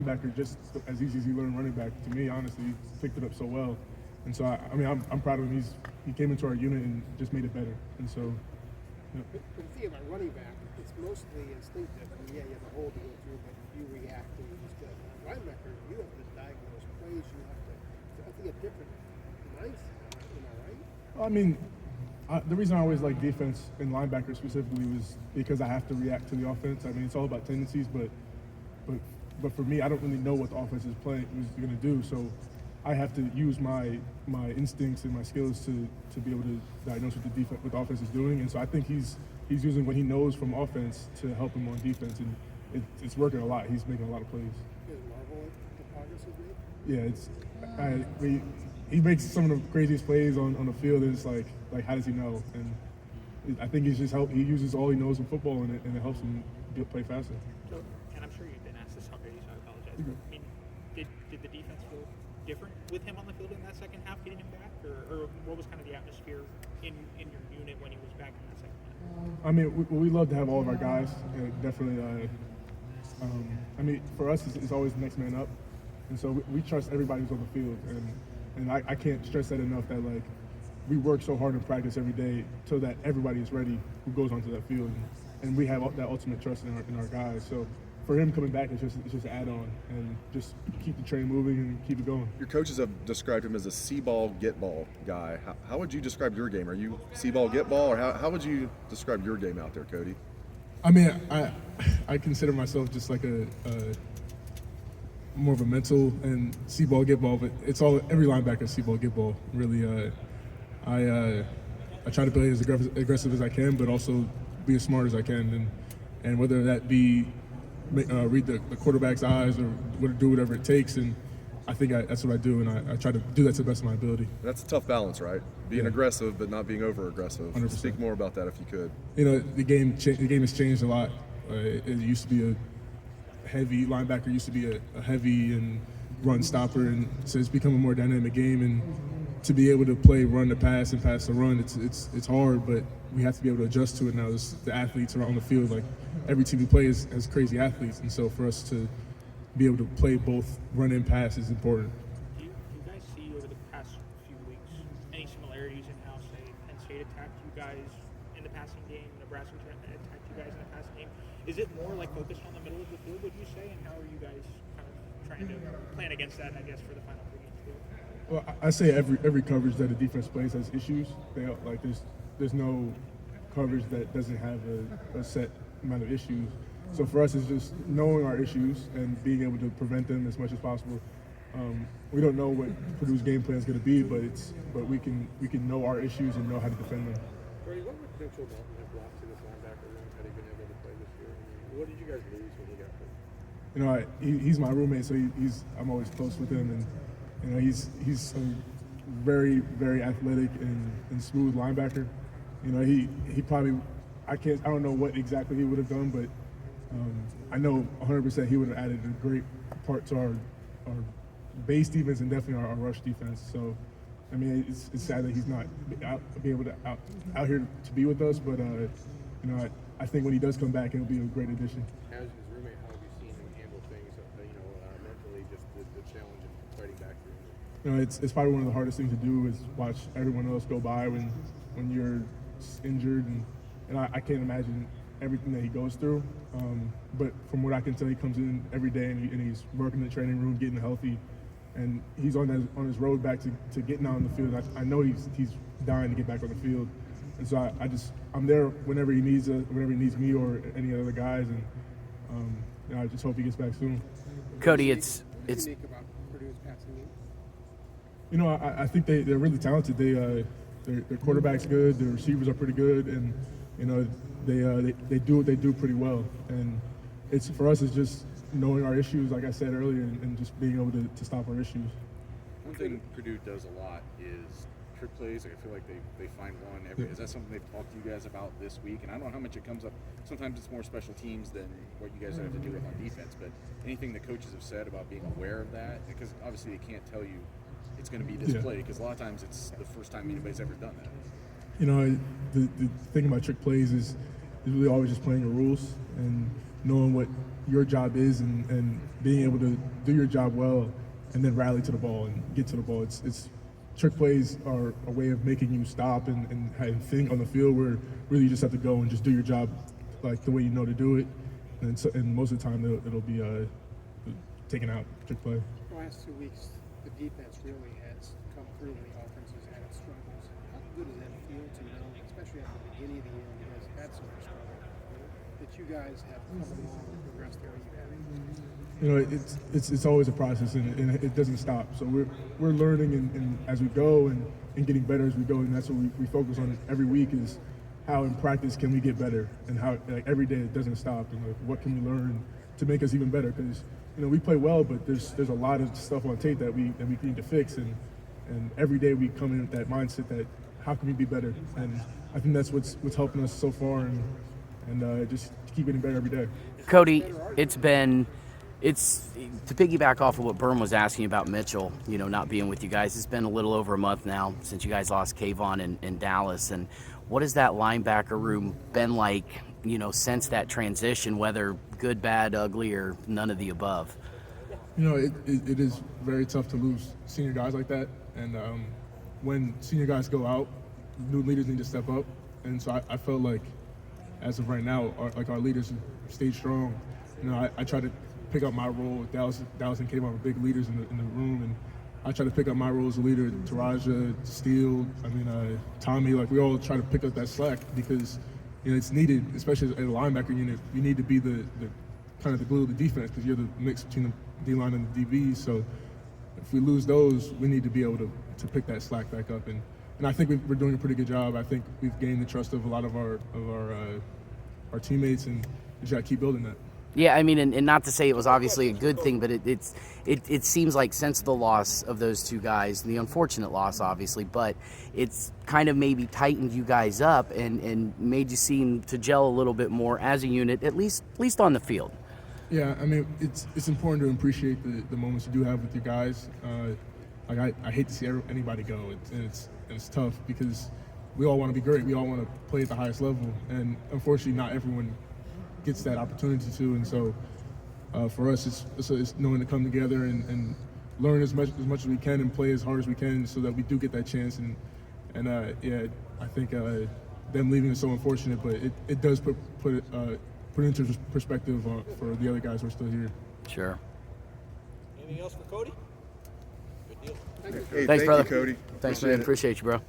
linebacker just as easy as he learned running back. To me, honestly, he picked it up so well. And so, I'm proud of him. He came into our unit and just made it better. And so, But the thing about running back, it's mostly instinctive. I mean, yeah, you have a hole to go through, but you react and you just get it. Linebacker, you have to diagnose plays. You have to, I think, a different mindset. Am I right? I mean, the reason I always like defense and linebacker specifically was because I have to react to the offense. I mean, it's all about tendencies, but for me, I don't really know what the offense is going to do. So I have to use my instincts and my skills to be able to diagnose what the offense is doing. And so I think he's using what he knows from offense to help him on defense, and it's working a lot. He's making a lot of plays. You guys marvel at the progress he's made? Yeah, he makes some of the craziest plays on the field. And it's like how does he know? And I think he uses all he knows in football, and it helps him play faster. So, and I'm sure you've been asked this already, so I apologize. But, I mean, did the defense feel different with him on the field in that second half, getting him back, or what was kind of the atmosphere in your unit when he was back in that second half? I mean, we love to have all of our guys. Definitely. I mean, for us, it's always the next man up, and so we trust everybody who's on the field, and I can't stress that enough. That like we work so hard in practice every day so that everybody is ready who goes onto that field, and we have that ultimate trust in our guys. So for him coming back, it's just an add-on, and just keep the train moving and keep it going. Your coaches have described him as a see ball, get ball guy. How would you describe your game? Are you see ball, get ball, or how would you describe your game out there, Cody? I mean, I consider myself just like a more of a mental and see ball, get ball, but it's all every linebacker see ball, get ball. Really, I try to play as aggressive as I can, but also be as smart as I can, and whether that be read the quarterback's eyes or do whatever it takes, and I think that's what I do, and I try to do that to the best of my ability. That's a tough balance, right? Being aggressive but not being over aggressive. 100%. Speak more about that if you could. You know, the game has changed a lot. It used to be a heavy linebacker, used to be a heavy and run stopper, and so it's become a more dynamic game. And to be able to play run to pass and pass to run, it's hard, but we have to be able to adjust to it now. The athletes are on the field. Like every team we play has crazy athletes, and so for us to be able to play both run and pass is important. Do you guys see over the past few weeks any similarities in how, say, Penn State attacked you guys in the passing game, Nebraska attacked you guys in the passing game? Is it more like focused on the middle of the field, would you say? And how are you guys kind of trying to plan against that, I guess, for the final 3 games too? Well, I say every coverage that the defense plays has issues. There's no coverage that doesn't have a set amount of issues. So for us, it's just knowing our issues and being able to prevent them as much as possible. We don't know what Purdue's game plan is going to be, but we can know our issues and know how to defend them. Brady, what would potential Dalton have brought to this linebacker room had he been able to play this year? I mean, what did you guys lose when he got hurt? You know, he's my roommate, so I'm always close with him, and you know he's a very, very athletic and smooth linebacker. You know, he probably I don't know what exactly he would have done, but I know 100% he would have added a great part to our base defense and definitely our rush defense. So, I mean, it's sad that he's not able to out here to be with us, but you know, I think when he does come back, it'll be a great addition. As his roommate, how have you seen him handle things, mentally, just the challenge of fighting back through? You know, it's probably one of the hardest things to do is watch everyone else go by when you're injured, and I can't imagine everything that he goes through. But from what I can tell, he comes in every day and he's working in the training room, getting healthy, and he's on his road back to getting out on the field. I know he's dying to get back on the field, and so I'm there whenever he needs me or any other guys, and you know, I just hope he gets back soon. Cody, it's unique about Purdue's passing game? You know, I think they're really talented. Their quarterback's good, their receivers are pretty good, and you know they do what they do pretty well. And it's for us, it's just knowing our issues, like I said earlier, and just being able to stop our issues. One thing Purdue does a lot is trick plays. I feel like they find one every. Is that something they've talked to you guys about this week? And I don't know how much it comes up. Sometimes it's more special teams than what you guys have to do with on defense. But anything the coaches have said about being aware of that, because obviously they can't tell you it's going to be this play, because a lot of times it's the first time anybody's ever done that. You know, the thing about trick plays is really always just playing the rules and knowing what your job is and being able to do your job well and then rally to the ball and get to the ball. It's trick plays are a way of making you stop and think on the field where really you just have to go and just do your job like the way you know to do it. And most of the time it'll be taken out, trick play. The last 2 weeks, the defense really has come through when the offense has had its struggles. How good does that feel to know, especially at the beginning of the year when you guys had so much struggle, that you guys have come along and progressed the way you have? You know, it's always a process and it doesn't stop. So we're learning and as we go and getting better as we go, and that's what we focus on every week is how in practice can we get better and how like every day it doesn't stop and like what can we learn to make us even better, because you know we play well but there's a lot of stuff on tape that we need to fix, and every day we come in with that mindset that how can we be better, and I think that's what's helping us so far and just keep getting better every day. Cody, it's to piggyback off of what Byrne was asking about Mitchell, you know, not being with you guys. It's been a little over a month now since you guys lost Kayvon in Dallas. And what has that linebacker room been like, you know, since that transition, whether good, bad, ugly, or none of the above? You know, it is very tough to lose senior guys like that. And when senior guys go out, new leaders need to step up. And so I felt like, as of right now, our leaders have stayed strong. You know, I try to pick up my role. Dallas and Kayvon were big leaders in the room, and I try to pick up my role as a leader. Taraja, Steele, Tommy, like we all try to pick up that slack because you know it's needed, especially as a linebacker unit. You need to be the kind of the glue of the defense because you're the mix between the D line and the DB. So if we lose those, we need to be able to pick that slack back up, and I think we're doing a pretty good job. I think we've gained the trust of a lot of our teammates, and we just got to keep building that. Yeah, I mean, and not to say it was obviously a good thing, but it seems like since the loss of those two guys, the unfortunate loss, obviously, but it's kind of maybe tightened you guys up and made you seem to gel a little bit more as a unit, at least on the field. Yeah, I mean, it's important to appreciate the moments you do have with your guys. Like I hate to see anybody go, it's tough because we all want to be great. We all want to play at the highest level, and unfortunately, not everyone gets that opportunity to. And so for us, it's knowing to come together and learn as much as we can and play as hard as we can so that we do get that chance. And I think them leaving is so unfortunate, but it does put into perspective for the other guys who are still here. Sure. Anything else for Cody? Good deal. Hey, Thanks, brother. you, Cody. Thanks, Appreciate man. it. Appreciate you, bro.